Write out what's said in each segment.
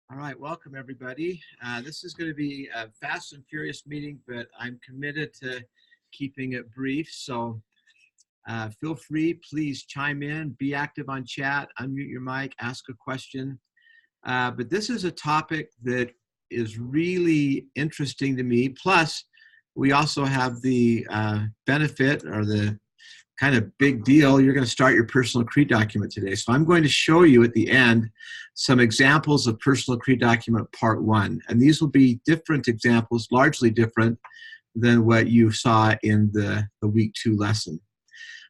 All right, welcome everybody. This is going to be a fast and furious meeting, but I'm committed to keeping it brief. So feel free, please chime in, be active on chat, unmute your mic, ask a question. But this is a topic that is really interesting to me. Plus, we also have the benefit or the kind of big deal. You're going to start your personal creed document today. So I'm going to show you at the end some examples of personal creed document part 1. And these will be different examples, largely different than what you saw in the week 2 lesson.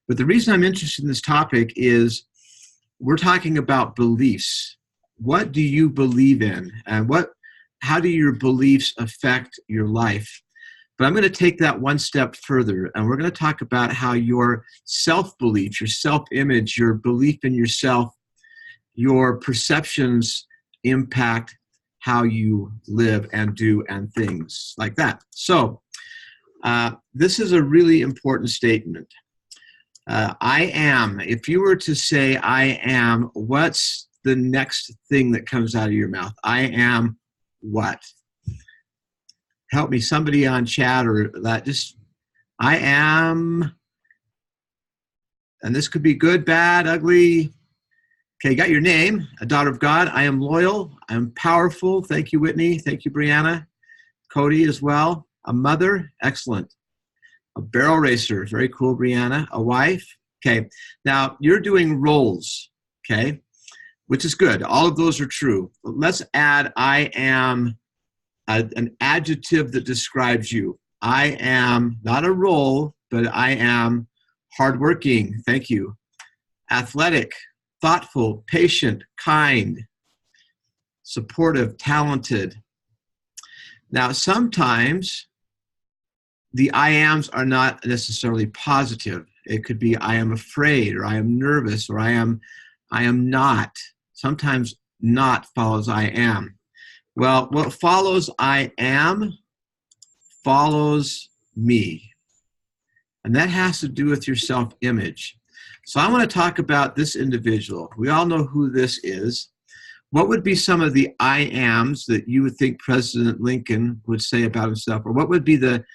But the reason I'm interested in this topic is we're talking about beliefs. What do you believe in? And how do your beliefs affect your life? But I'm going to take that one step further, and we're going to talk about how your self-belief, your self-image, your belief in yourself, your perceptions impact how you live and do and things like that. So this is a really important statement. I am, if you were to say I am, what's the next thing that comes out of your mouth? I am what? Help me, somebody on chat or that. Just, I am, and this could be good, bad, ugly. Okay, got your name, a daughter of God. I am loyal. I am powerful. Thank you, Whitney. Thank you, Brianna. Cody as well. A mother, excellent. A barrel racer, very cool, Brianna. A wife. Okay, now you're doing roles, okay, which is good. All of those are true. Let's add I am an adjective that describes you. I am not a role, but I am hardworking. Thank you. Athletic, thoughtful, patient, kind, supportive, talented. Now, sometimes the I ams are not necessarily positive. It could be I am afraid, or I am nervous, or I am not. Sometimes not follows I am. Well, what follows I am follows me. And that has to do with your self-image. So I want to talk about this individual. We all know who this is. What would be some of the I ams that you would think President Lincoln would say about himself? Or what would be the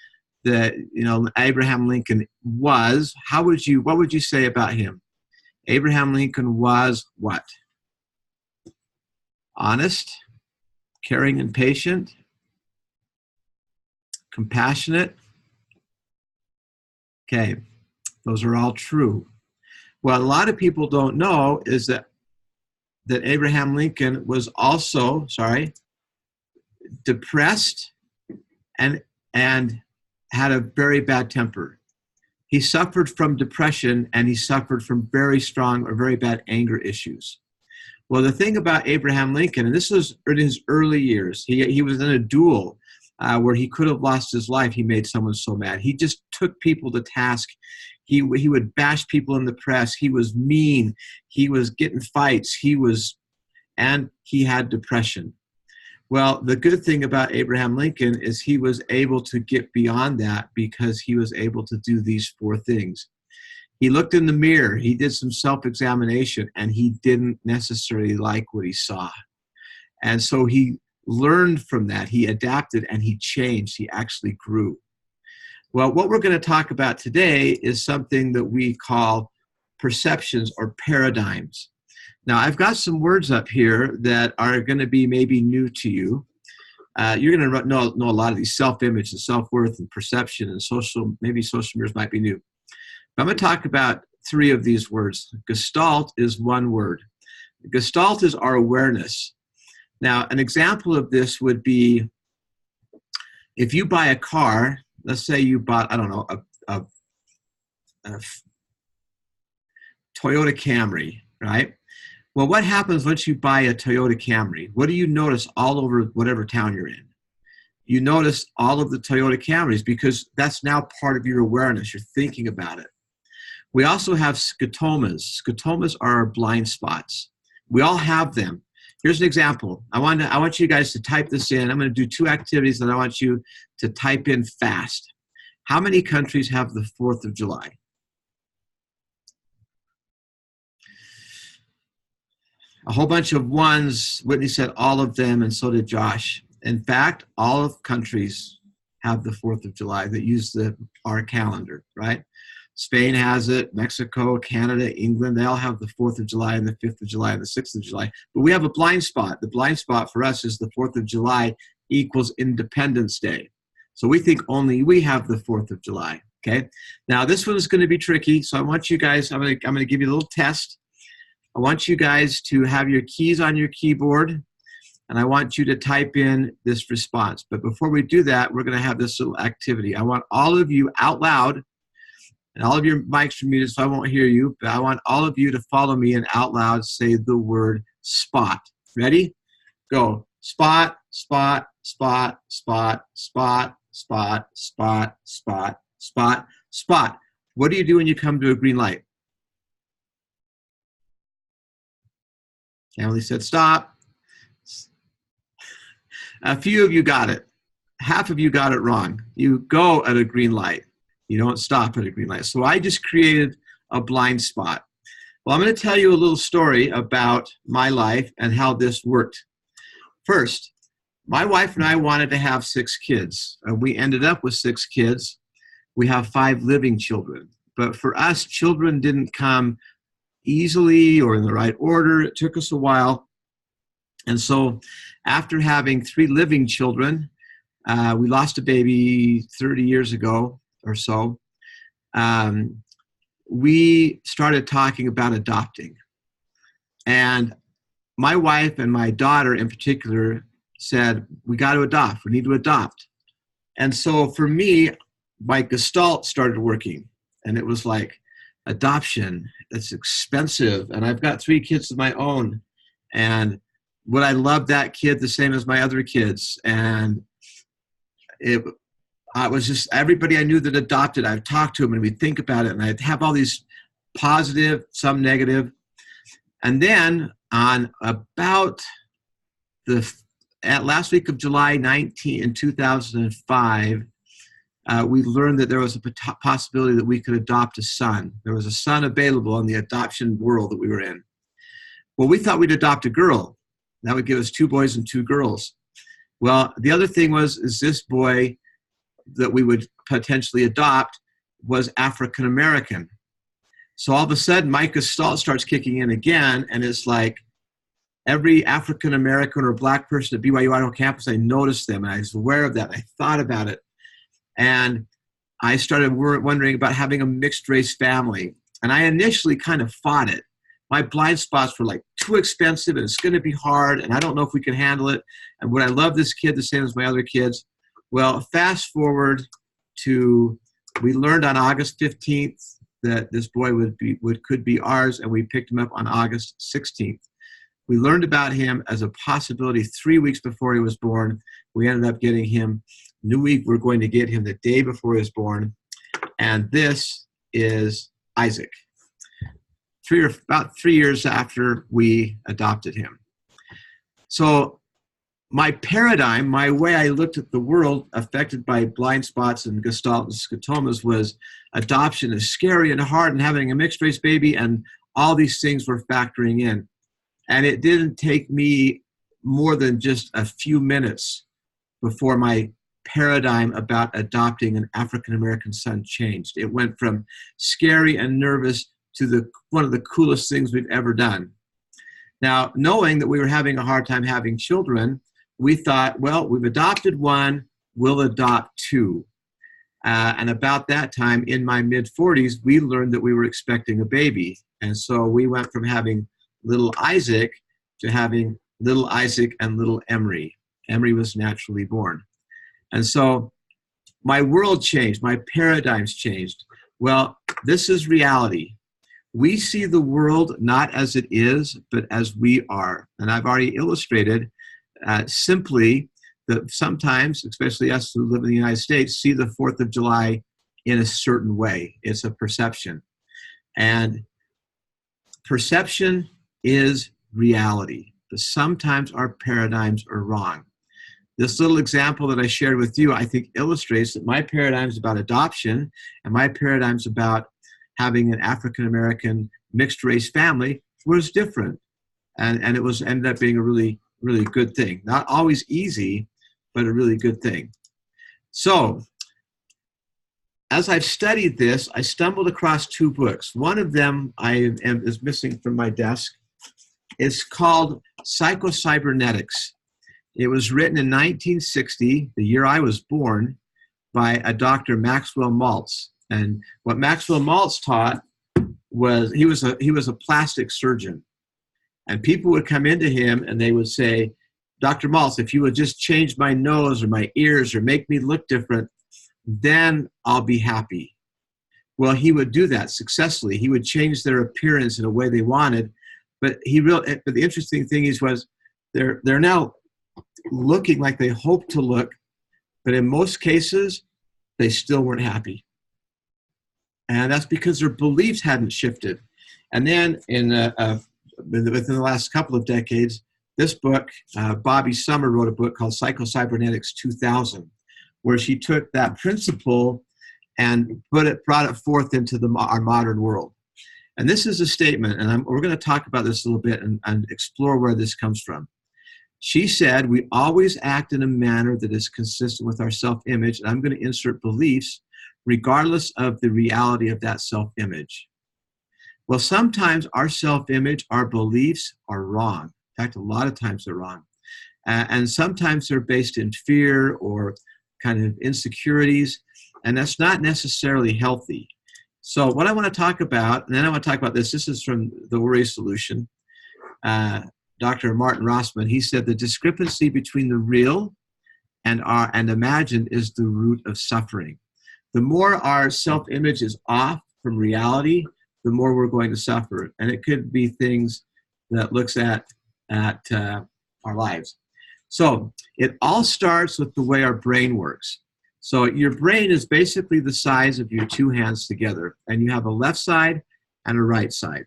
Abraham Lincoln was? What would you say about him? Abraham Lincoln was what? Honest, caring and patient, compassionate. Okay, those are all true. What a lot of people don't know is that Abraham Lincoln was also, depressed and had a very bad temper. He suffered from depression, and he suffered from very strong or very bad anger issues. Well, the thing about Abraham Lincoln, and this was in his early years, he was in a duel where he could have lost his life. He made someone so mad. He just took people to task. He would bash people in the press. He was mean. He was getting fights. And he had depression. Well, the good thing about Abraham Lincoln is he was able to get beyond that because he was able to do these 4 things. He looked in the mirror, he did some self-examination, and he didn't necessarily like what he saw. And so he learned from that, he adapted, and he changed, he actually grew. Well, what we're going to talk about today is something that we call perceptions or paradigms. Now, I've got some words up here that are going to be maybe new to you. You're going to know a lot of these self-image and self-worth and perception and maybe social mirrors might be new. I'm going to talk about 3 of these words. Gestalt is one word. Gestalt is our awareness. Now, an example of this would be if you buy a car, let's say you bought, I don't know, a Toyota Camry, right? Well, what happens once you buy a Toyota Camry? What do you notice all over whatever town you're in? You notice all of the Toyota Camrys because that's now part of your awareness. You're thinking about it. We also have scotomas. Scotomas are our blind spots. We all have them. Here's an example. I want you guys to type this in. I'm going to do 2 activities that I want you to type in fast. How many countries have the 4th of July? A whole bunch of ones. Whitney said all of them, and so did Josh. In fact, all of countries have the 4th of July that use our calendar, right? Spain has it, Mexico, Canada, England, they all have the 4th of July and the 5th of July and the 6th of July. But we have a blind spot. The blind spot for us is the 4th of July equals Independence Day. So we think only we have the 4th of July, okay? Now this one is going to be tricky, so I want you guys, I'm going to give you a little test. I want you guys to have your keys on your keyboard, and I want you to type in this response. But before we do that, we're going to have this little activity. I want all of you out loud, and all of your mics are muted so I won't hear you, but I want all of you to follow me and out loud say the word spot. Ready? Go. Spot, spot, spot, spot, spot, spot, spot, spot, spot, spot. What do you do when you come to a green light? Emily said stop. A few of you got it. Half of you got it wrong. You go at a green light. You don't stop at a green light. So I just created a blind spot. Well, I'm going to tell you a little story about my life and how this worked. First, my wife and I wanted to have 6 kids, and we ended up with 6 kids. We have 5 living children. But for us, children didn't come easily or in the right order. It took us a while. And so after having 3 living children, we lost a baby 30 years ago or so. We started talking about adopting. And my wife and my daughter in particular said, we got to adopt. We need to adopt. And so for me, my Gestalt started working. And it was like, adoption, it's expensive. And I've got 3 kids of my own. And would I love that kid the same as my other kids? And I was just, everybody I knew that adopted, I'd talk to them and we'd think about it. And I'd have all these positive, some negative. And then on about last week of July 19 in 2005, we learned that there was a possibility that we could adopt a son. There was a son available in the adoption world that we were in. Well, we thought we'd adopt a girl. That would give us 2 boys and 2 girls. Well, the other thing is this boy that we would potentially adopt was African American. So all of a sudden, my Gestalt starts kicking in again, and it's like every African American or Black person at BYU Idaho campus, I noticed them, and I was aware of that. I thought about it. And I started wondering about having a mixed race family. And I initially kind of fought it. My blind spots were like too expensive and it's going to be hard and I don't know if we can handle it. And would I love this kid the same as my other kids? Well, fast forward to, we learned on August 15th that this boy could be ours, and we picked him up on August 16th. We learned about him as a possibility 3 weeks before he was born. We ended up getting him. Knew we were going to get him the day before he was born. And this is Isaac. About 3 years after we adopted him. So my paradigm, my way I looked at the world affected by blind spots and Gestalt and scotomas was adoption is scary and hard and having a mixed race baby, and all these things were factoring in. And it didn't take me more than just a few minutes before my paradigm about adopting an African-American son changed. It went from scary and nervous to one of the coolest things we've ever done. Now, knowing that we were having a hard time having children, we thought, well, we've adopted 1, we'll adopt 2. And about that time, in my mid-40s, we learned that we were expecting a baby. And so we went from having little Isaac to having little Isaac and little Emery. Emery was naturally born. And so my world changed, my paradigms changed. Well, this is reality. We see the world not as it is, but as we are. And I've already illustrated simply that sometimes, especially us who live in the United States, see the 4th of July in a certain way. It's a perception. And perception is reality. But sometimes our paradigms are wrong. This little example that I shared with you, I think, illustrates that my paradigms about adoption and my paradigms about having an African-American mixed race family was different. And it was ended up being a really, really good thing. Not always easy, but a really good thing. So as I've studied this, I stumbled across two books. One of them is missing from my desk. It's called Psycho-Cybernetics. It was written in 1960, the year I was born, by a Dr. Maxwell Maltz. And what Maxwell Maltz taught was he was a plastic surgeon. And people would come into him and they would say, Dr. Maltz, if you would just change my nose or my ears or make me look different, then I'll be happy. Well, he would do that successfully. He would change their appearance in a way they wanted. But the interesting thing was they're now looking like they hoped to look, but in most cases, they still weren't happy. And that's because their beliefs hadn't shifted. And then within the last couple of decades, this book, Bobby Sommer wrote a book called Psycho-Cybernetics 2000, where she took that principle and brought it forth into our modern world. And this is a statement, and we're going to talk about this a little bit and explore where this comes from. She said, we always act in a manner that is consistent with our self-image, and I'm going to insert beliefs regardless of the reality of that self-image. Well, sometimes our self-image, our beliefs are wrong. In fact, a lot of times they're wrong. And sometimes they're based in fear or kind of insecurities, and that's not necessarily healthy. So what I want to talk about, and then I want to talk about this is from The Worry Solution. Dr. Martin Rossmann, he said the discrepancy between the real and imagined is the root of suffering. The more our self-image is off from reality, the more we're going to suffer. And it could be things that looks at our lives. So it all starts with the way our brain works. So your brain is basically the size of your two hands together, and you have a left side and a right side.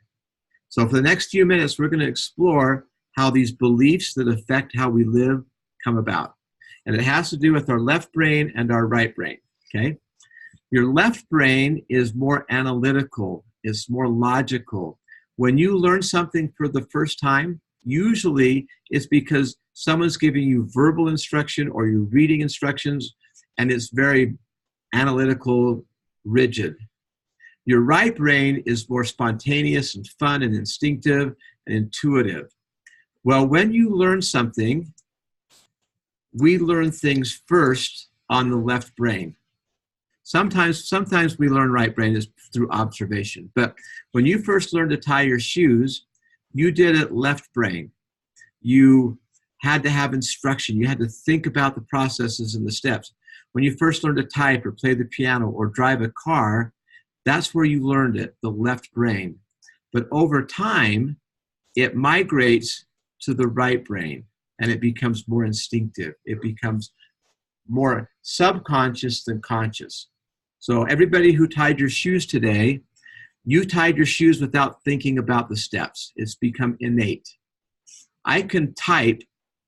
So for the next few minutes, we're going to explore how these beliefs that affect how we live come about. And it has to do with our left brain and our right brain, okay? Your left brain is more analytical, it's more logical. When you learn something for the first time, usually it's because someone's giving you verbal instruction or you're reading instructions, and it's very analytical, rigid. Your right brain is more spontaneous and fun and instinctive and intuitive. Well, when you learn something, we learn things first on the left brain. Sometimes we learn right brain is through observation. But when you first learned to tie your shoes, you did it left brain. You had to have instruction. You had to think about the processes and the steps. When you first learned to type or play the piano or drive a car, that's where you learned it, the left brain. But over time, it migrates to the right brain, and it becomes more instinctive. It becomes more subconscious than conscious. So everybody who tied your shoes today, you tied your shoes without thinking about the steps. It's become innate. I can type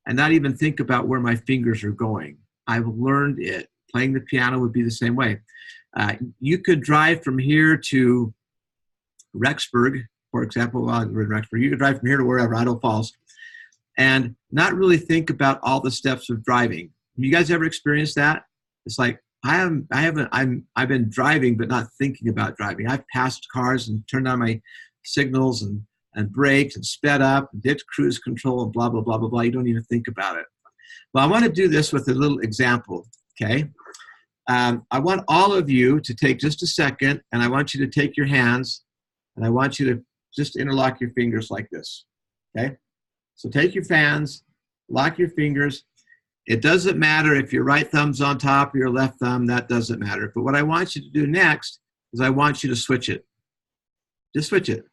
and not even think about where my fingers are going. I've learned it. Playing the piano would be the same way. You could drive from here to Rexburg, for example. Rexburg. You could drive from here to wherever, Idaho Falls, and not really think about all the steps of driving. You guys ever experienced that? It's like I've been driving, but not thinking about driving. I've passed cars and turned on my signals and braked and sped up and did cruise control and blah, blah, blah, blah, blah. You don't even think about it. Well, I want to do this with a little example, okay? I want all of you to take just a second, and I want you to take your hands, and I want you to just interlock your fingers like this, okay? So take your hands, lock your fingers. It doesn't matter if your right thumb's on top or your left thumb, that doesn't matter. But what I want you to do next is I want you to switch it. Just switch it.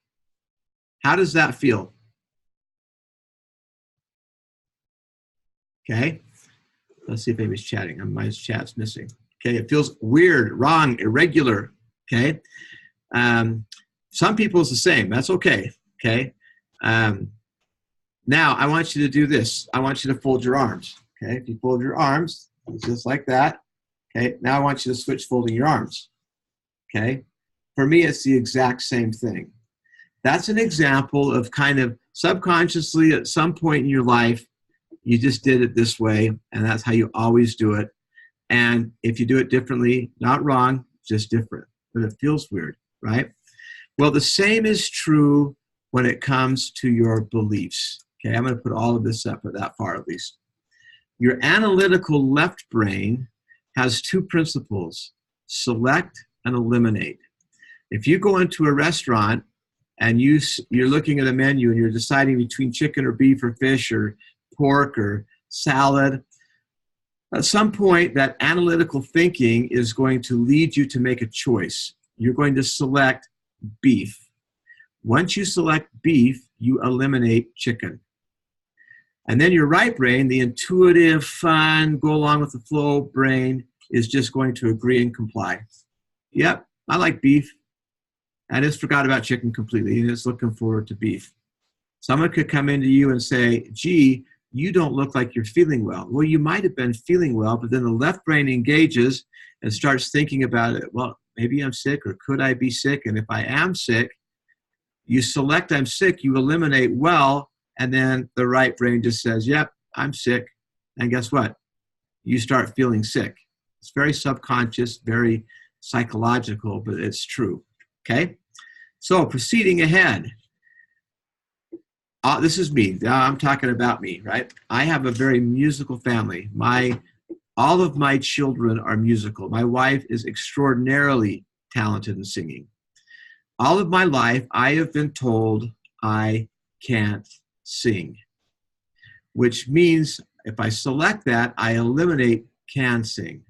How does that feel? Okay. Let's see if anybody's chatting. My chat's missing. Okay. It feels weird, wrong, irregular. Okay. Some people it's the same. That's okay. Okay. Now I want you to do this. I want you to fold your arms. Okay. If you fold your arms, just like that. Okay. Now I want you to switch folding your arms. Okay. For me, it's the exact same thing. That's an example of kind of Subconsciously, at some point in your life, you just did it this way, and that's how you always do it. And if you do it differently, not wrong, just different, but it feels weird, right? Well, the same is true when it comes to your beliefs. Okay, I'm going to put all of this up at that far at least. Your analytical left brain has two principles: select and eliminate. If you go into a restaurant and you're looking at a menu and you're deciding between chicken or beef or fish or pork or salad, at some point that analytical thinking is going to lead you to make a choice. You're going to select beef. Once you select beef, you eliminate chicken. And then your right brain, the intuitive, fun, go along with the flow brain, is just going to agree and comply. Yep, I like beef. I just forgot about chicken completely and is looking forward to beef. Someone could come into you and say, gee, you don't look like you're feeling well. Well, you might have been feeling well, but then the left brain engages and starts thinking about it. Well, maybe I'm sick, or could I be sick? And if I am sick, you select I'm sick, you eliminate well, and then the right brain just says, yep, I'm sick. And guess what? You start feeling sick. It's very subconscious, very psychological, but it's true. Okay? So proceeding ahead. This is me. I'm talking about me, right? I have a very musical family. All of my children are musical. My wife is extraordinarily talented in singing. All of my life, I have been told I can't sing, which means if I select that, I eliminate can sing.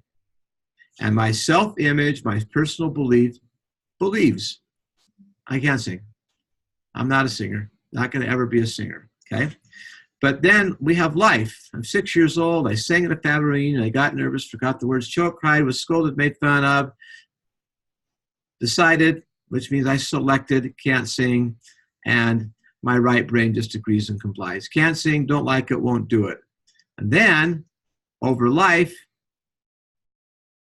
And my self-image, my personal belief, believes I can't sing. I'm not a singer. Not going to ever be a singer, okay? But then we have life. I'm 6 years old. I sang in a family reunion. I got nervous, forgot the words, choked, cried, was scolded, made fun of, decided, which means I selected can't sing, and my right brain just agrees and complies. Can't sing, don't like it, won't do it. And then over life,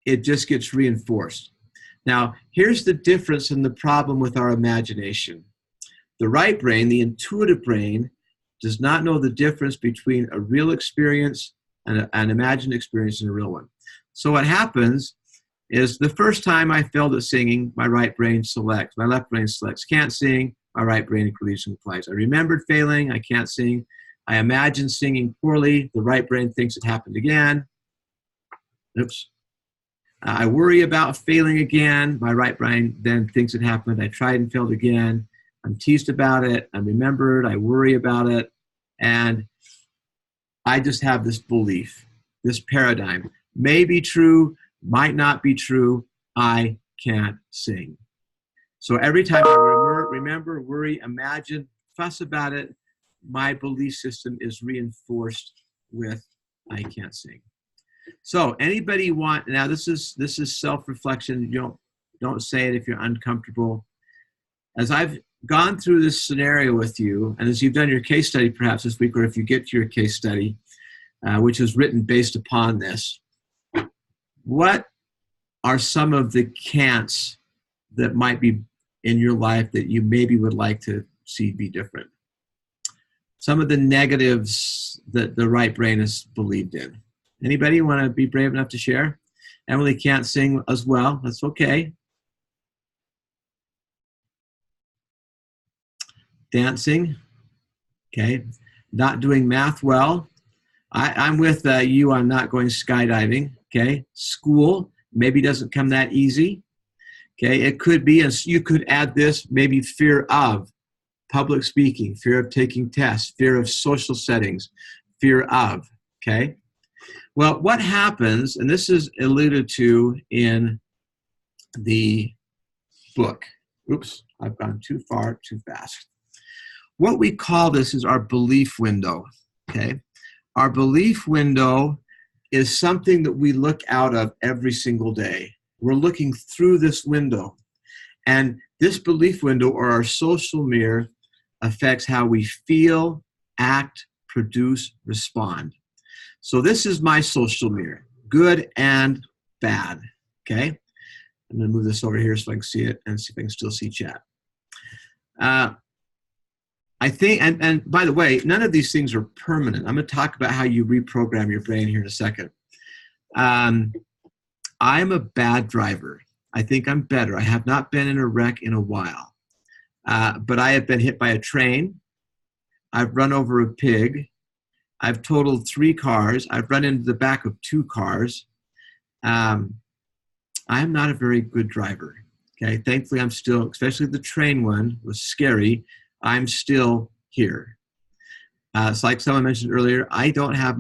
it just gets reinforced. Now, here's the difference and the problem with our imagination. The right brain, the intuitive brain, does not know the difference between a real experience and an imagined experience and a real one. So what happens is the first time I failed at singing, my right brain selects. My left brain selects can't sing, my right brain agrees and complies. I remembered failing, I can't sing. I imagine singing poorly, the right brain thinks it happened again. Oops. I worry about failing again, my right brain then thinks it happened. I tried and failed again. I'm teased about it. I'm remembered. I worry about it. And I just have this belief, this paradigm. May be true, might not be true. I can't sing. So every time I remember, worry, imagine, fuss about it, my belief system is reinforced with I can't sing. So anybody want, now this is self-reflection. Don't say it if you're uncomfortable. As I've gone through this scenario with you, and as you've done your case study perhaps this week, or if you get to your case study, which is written based upon this, what are some of the can'ts that might be in your life that you maybe would like to see be different? Some of the negatives that the right brain has believed in. Anybody want to be brave enough to share? Emily can't sing as well. That's okay. Dancing, okay. Not doing math well. I'm with you on not going skydiving, okay. School maybe doesn't come that easy, okay. It could be, and you could add this, maybe fear of public speaking, fear of taking tests, fear of social settings, fear of, okay. Well, what happens, and this is alluded to in the book. Oops, I've gone too far, too fast. What we call this is our belief window, okay? Our belief window is something that we look out of every single day. We're looking through this window. And this belief window, or our social mirror, affects how we feel, act, produce, respond. So this is my social mirror, good and bad, okay? I'm gonna move this over here so I can see it and see if I can still see chat. I think, and by the way, none of these things are permanent. I'm going to talk about how you reprogram your brain here in a second. I'm a bad driver. I think I'm better. I have not been in a wreck in a while. But I have been hit by a train. I've run over a pig. I've totaled 3 cars. I've run into the back of 2 cars. I'm not a very good driver. Okay, thankfully I'm still, especially the train one was scary. I'm still here. It's like someone mentioned earlier. I don't have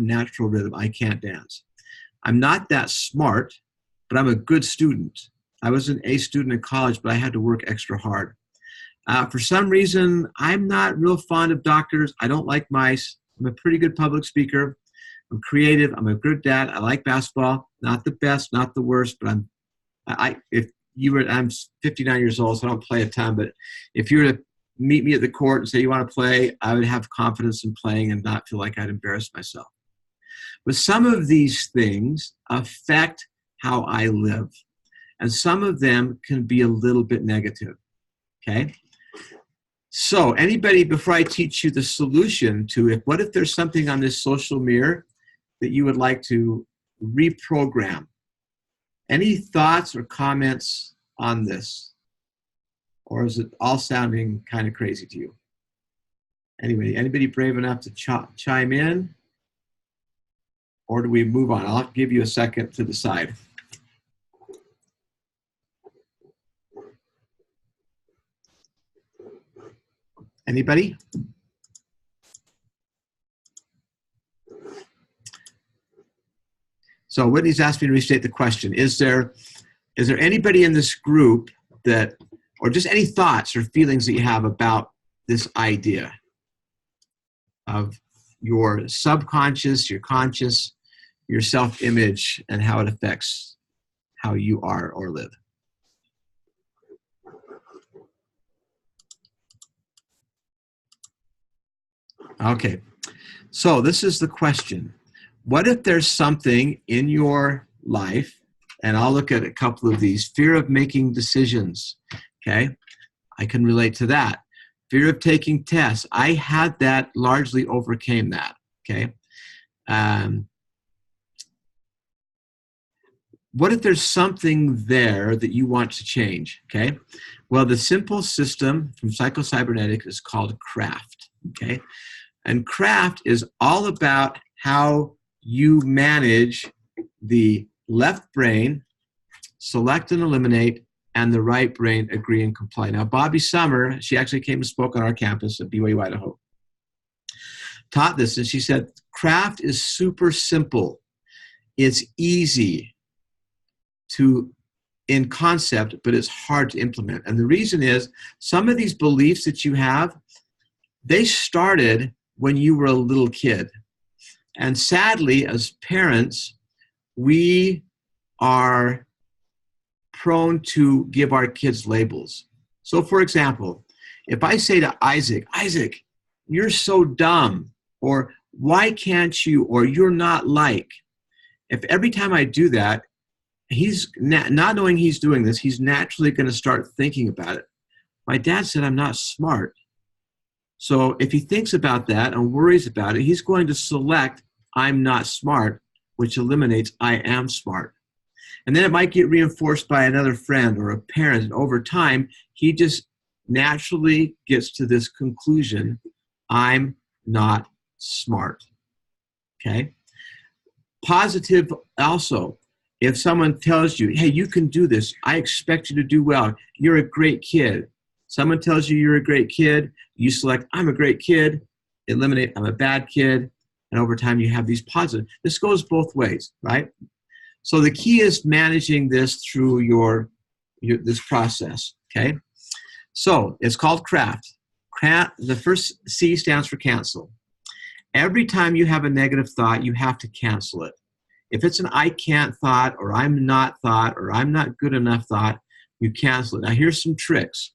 natural rhythm. I can't dance. I'm not that smart, but I'm a good student. I was an A student in college, but I had to work extra hard. For some reason, I'm not real fond of doctors. I don't like mice. I'm a pretty good public speaker. I'm creative. I'm a good dad. I like basketball. Not the best, not the worst, but I'm 59 years old, so I don't play a ton. But if you were to meet me at the court and say you want to play, I would have confidence in playing and not feel like I'd embarrass myself. But some of these things affect how I live, and some of them can be a little bit negative. Okay. So anybody, before I teach you the solution to it, what if there's something on this social mirror that you would like to reprogram? Any thoughts or comments on this? Or is it all sounding kind of crazy to you? Anybody brave enough to chime in? Or do we move on? I'll give you a second to decide. Anybody? So Whitney's asked me to restate the question. Is there anybody in this group that, or just any thoughts or feelings that you have about this idea of your subconscious, your conscious, your self-image, and how it affects how you are or live? Okay, so this is the question. What if there's something in your life, and I'll look at a couple of these, fear of making decisions, okay? I can relate to that. Fear of taking tests. I had that, largely overcame that, okay? What if there's something there that you want to change, okay? Well, the simple system from Psycho-Cybernetics is called CRAFT, okay? And CRAFT is all about how you manage the left brain, select and eliminate, and the right brain, agree and comply. Now, Bobby Summer, she actually came and spoke on our campus at BYU, Idaho, taught this, and she said, CRAFT is super simple. It's easy in concept, but it's hard to implement. And the reason is, some of these beliefs that you have, they started when you were a little kid. And sadly, as parents, we are prone to give our kids labels. So for example, if I say to Isaac, Isaac, you're so dumb, or why can't you, or you're not like, if every time I do that, he's not knowing he's doing this, he's naturally going to start thinking about it. My dad said I'm not smart. So if he thinks about that and worries about it, he's going to select I'm not smart, which eliminates I am smart. And then it might get reinforced by another friend or a parent. And over time, he just naturally gets to this conclusion, I'm not smart. Okay? Positive also. If someone tells you, hey, you can do this, I expect you to do well, you're a great kid. Someone tells you you're a great kid, you select, I'm a great kid, eliminate, I'm a bad kid, and over time you have these positive. This goes both ways, right? So the key is managing this through this process, okay? So it's called CRAFT. The first C stands for cancel. Every time you have a negative thought, you have to cancel it. If it's an I can't thought, or I'm not thought, or I'm not good enough thought, you cancel it. Now here's some tricks.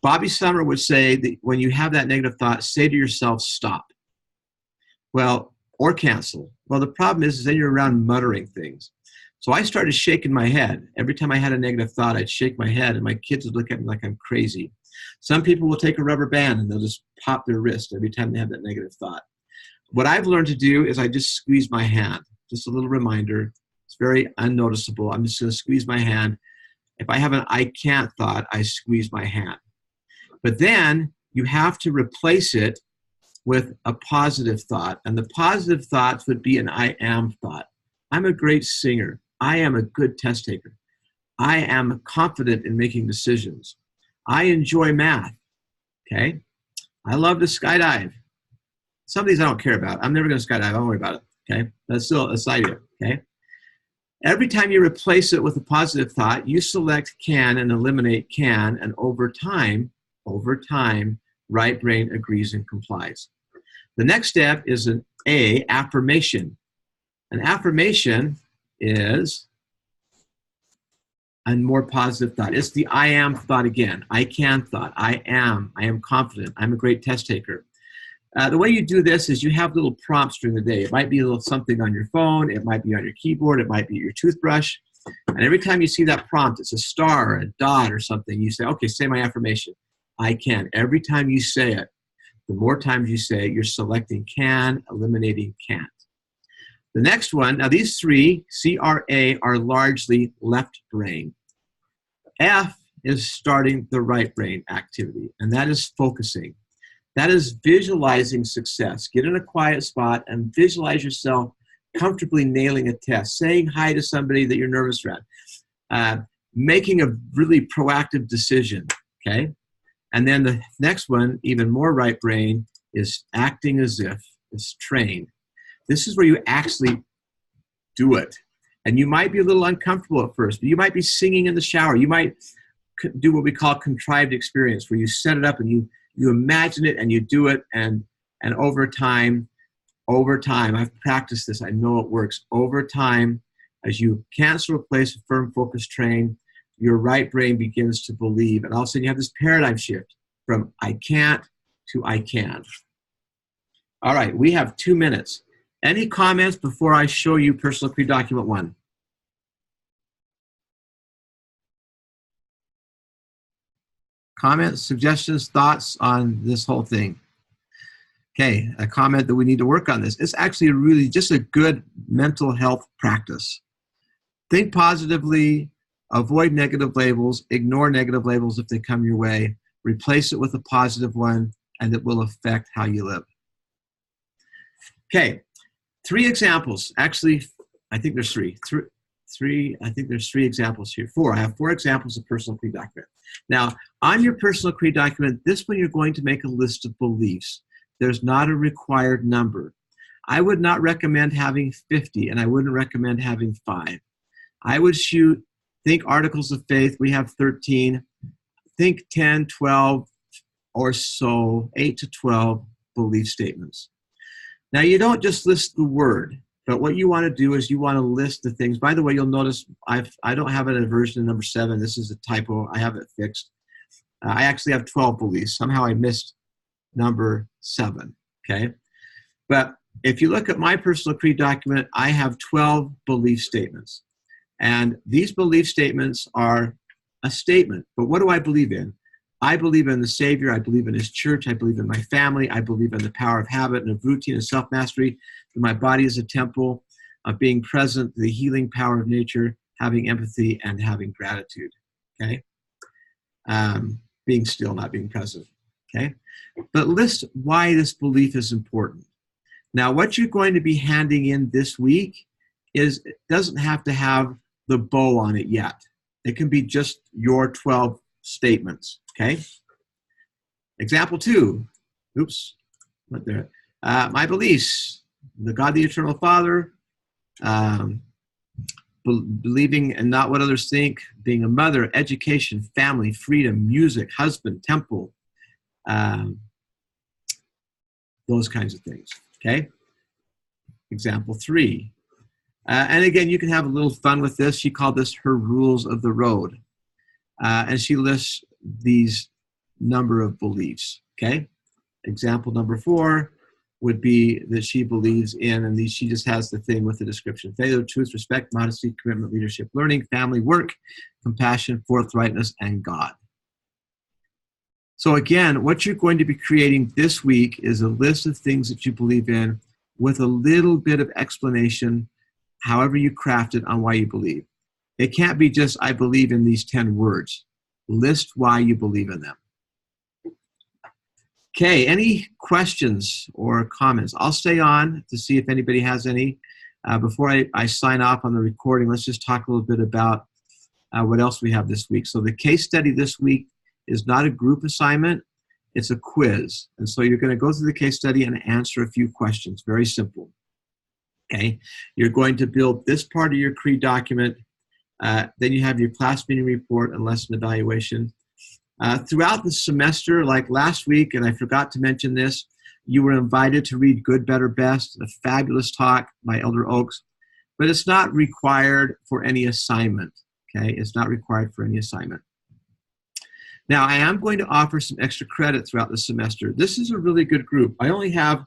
Bobby Summer would say that when you have that negative thought, say to yourself, stop. Well, or cancel. Well, the problem is then you're around muttering things. So I started shaking my head. Every time I had a negative thought, I'd shake my head, and my kids would look at me like I'm crazy. Some people will take a rubber band and they'll just pop their wrist every time they have that negative thought. What I've learned to do is I just squeeze my hand. Just a little reminder. It's very unnoticeable. I'm just going to squeeze my hand. If I have an I can't thought, I squeeze my hand. But then you have to replace it with a positive thought. And the positive thoughts would be an I am thought. I'm a great singer. I am a good test taker. I am confident in making decisions. I enjoy math. Okay? I love to skydive. Some of these I don't care about. I'm never going to skydive. I don't worry about it. Okay? That's still a side idea. Okay? Every time you replace it with a positive thought, you select can and eliminate can, and over time, right brain agrees and complies. The next step is an A, affirmation. An affirmation is a more positive thought. It's the I am thought again. I can thought. I am confident. I'm a great test taker. The way you do this is you have little prompts during the day. It might be a little something on your phone. It might be on your keyboard. It might be your toothbrush. And every time you see that prompt, it's a star or a dot or something, you say, okay, say my affirmation. I can. Every time you say it, the more times you say it, you're selecting can, eliminating can't. The next one, now these three, CRA, are largely left brain. F is starting the right brain activity, and that is focusing. That is visualizing success. Get in a quiet spot and visualize yourself comfortably nailing a test, saying hi to somebody that you're nervous around, making a really proactive decision, okay? And then the next one, even more right brain, is acting as if it's trained. This is where you actually do it. And you might be a little uncomfortable at first, but you might be singing in the shower. You might do what we call contrived experience, where you set it up and you imagine it and you do it, and over time, I've practiced this, I know it works. Over time, as you cancel, replace, affirm, focus, train, your right brain begins to believe. And all of a sudden you have this paradigm shift from I can't to I can. All right, we have 2 minutes. Any comments before I show you Personal Creed Document 1? Comments, suggestions, thoughts on this whole thing? Okay, a comment that we need to work on this. It's actually really just a good mental health practice. Think positively, avoid negative labels, ignore negative labels if they come your way, replace it with a positive one, and it will affect how you live. Okay, 3 examples. Actually, I think there's three. I think there's 3 examples here. 4. I have 4 examples of Personal Creed document. Now, on your Personal Creed document, this one you're going to make a list of beliefs. There's not a required number. I would not recommend having 50, and I wouldn't recommend having 5. I would think articles of faith. We have 13. Think 10, 12, or so, 8 to 12 belief statements. Now, you don't just list the word, but what you want to do is you want to list the things. By the way, you'll notice I don't have it in version number 7. This is a typo. I have it fixed. I actually have 12 beliefs. Somehow I missed number 7, okay? But if you look at my Personal Creed document, I have 12 belief statements. And these belief statements are a statement. But what do I believe in? I believe in the Savior. I believe in His church. I believe in my family. I believe in the power of habit and of routine and self-mastery. That my body is a temple of being present, the healing power of nature, having empathy, and having gratitude, okay? Being still, not being present, okay? But list why this belief is important. Now, what you're going to be handing in this week it doesn't have to have the bow on it yet. It can be just your 12 statements, okay? Example 2. Oops, went there. My beliefs, the God, the Eternal Father, believing in not what others think, being a mother, education, family, freedom, music, husband, temple, those kinds of things, okay? Example 3. And again, you can have a little fun with this. She called this her rules of the road. And she lists these number of beliefs, okay? Example number 4 would be that she believes in, and she just has the thing with the description: faith, truth, respect, modesty, commitment, leadership, learning, family, work, compassion, forthrightness, and God. So again, what you're going to be creating this week is a list of things that you believe in with a little bit of explanation, however you craft it, on why you believe. It can't be just, I believe in these 10 words. List why you believe in them. Okay, any questions or comments? I'll stay on to see if anybody has any. Before I sign off on the recording, let's just talk a little bit about what else we have this week. So the case study this week is not a group assignment, it's a quiz. And so you're going to go through the case study and answer a few questions, very simple. Okay, you're going to build this part of your CREED document. Then you have your class meeting report and lesson evaluation. Throughout the semester, like last week, and I forgot to mention this, you were invited to read Good, Better, Best, a fabulous talk by Elder Oaks, but it's not required for any assignment, okay? It's not required for any assignment. Now, I am going to offer some extra credit throughout the semester. This is a really good group. I only have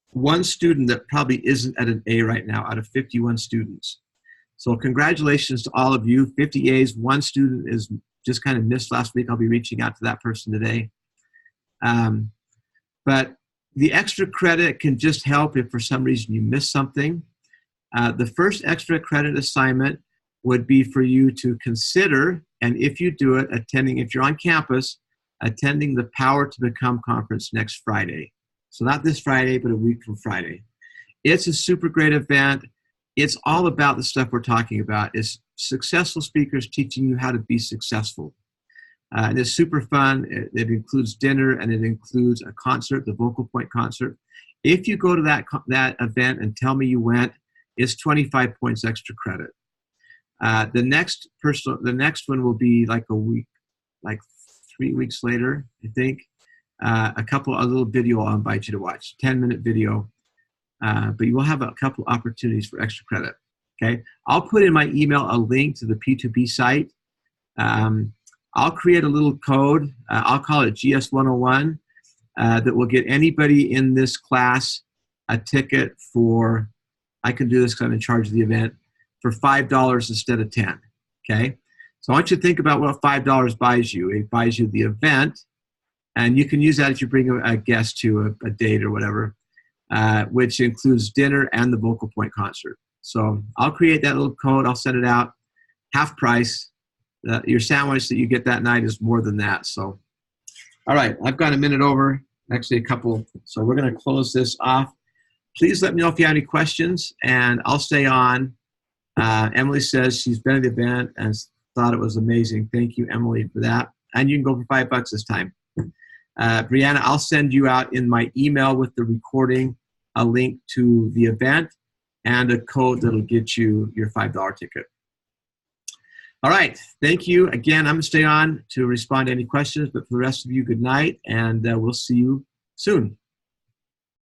one student that probably isn't at an A right now out of 51 students. So congratulations to all of you, 50 A's. One student is just kind of missed last week. I'll be reaching out to that person today. But the extra credit can just help if for some reason you miss something. The first extra credit assignment would be for you to consider, and if you do it, attending, if you're on campus, attending the Power to Become conference next Friday. So not this Friday, but a week from Friday. It's a super great event. It's all about the stuff we're talking about. It's successful speakers teaching you how to be successful. And it's super fun. It includes dinner and it includes a concert, the Vocal Point concert. If you go to that event and tell me you went, it's 25 points extra credit. The next one will be like a week, like 3 weeks later, I think. A little video I'll invite you to watch, 10-minute video. But you will have a couple opportunities for extra credit, okay? I'll put in my email a link to the P2P site. I'll create a little code, I'll call it GS101, that will get anybody in this class a ticket for, I can do this because I'm in charge of the event, for $5 instead of 10, okay? So I want you to think about what $5 buys you. It buys you the event, and you can use that if you bring a guest to a date or whatever, which includes dinner and the Vocal Point concert. So I'll create that little code, I'll send it out, half price. Your sandwich that you get that night is more than that. So, all right, I've got a minute over, actually a couple. So we're going to close this off. Please let me know if you have any questions, and I'll stay on. Emily says she's been at the event and thought it was amazing. Thank you, Emily, for that. And you can go for $5 this time. Brianna, I'll send you out in my email with the recording a link to the event and a code that'll get you your $5 ticket. All right, thank you. Again, I'm going to stay on to respond to any questions, but for the rest of you, good night, and we'll see you soon.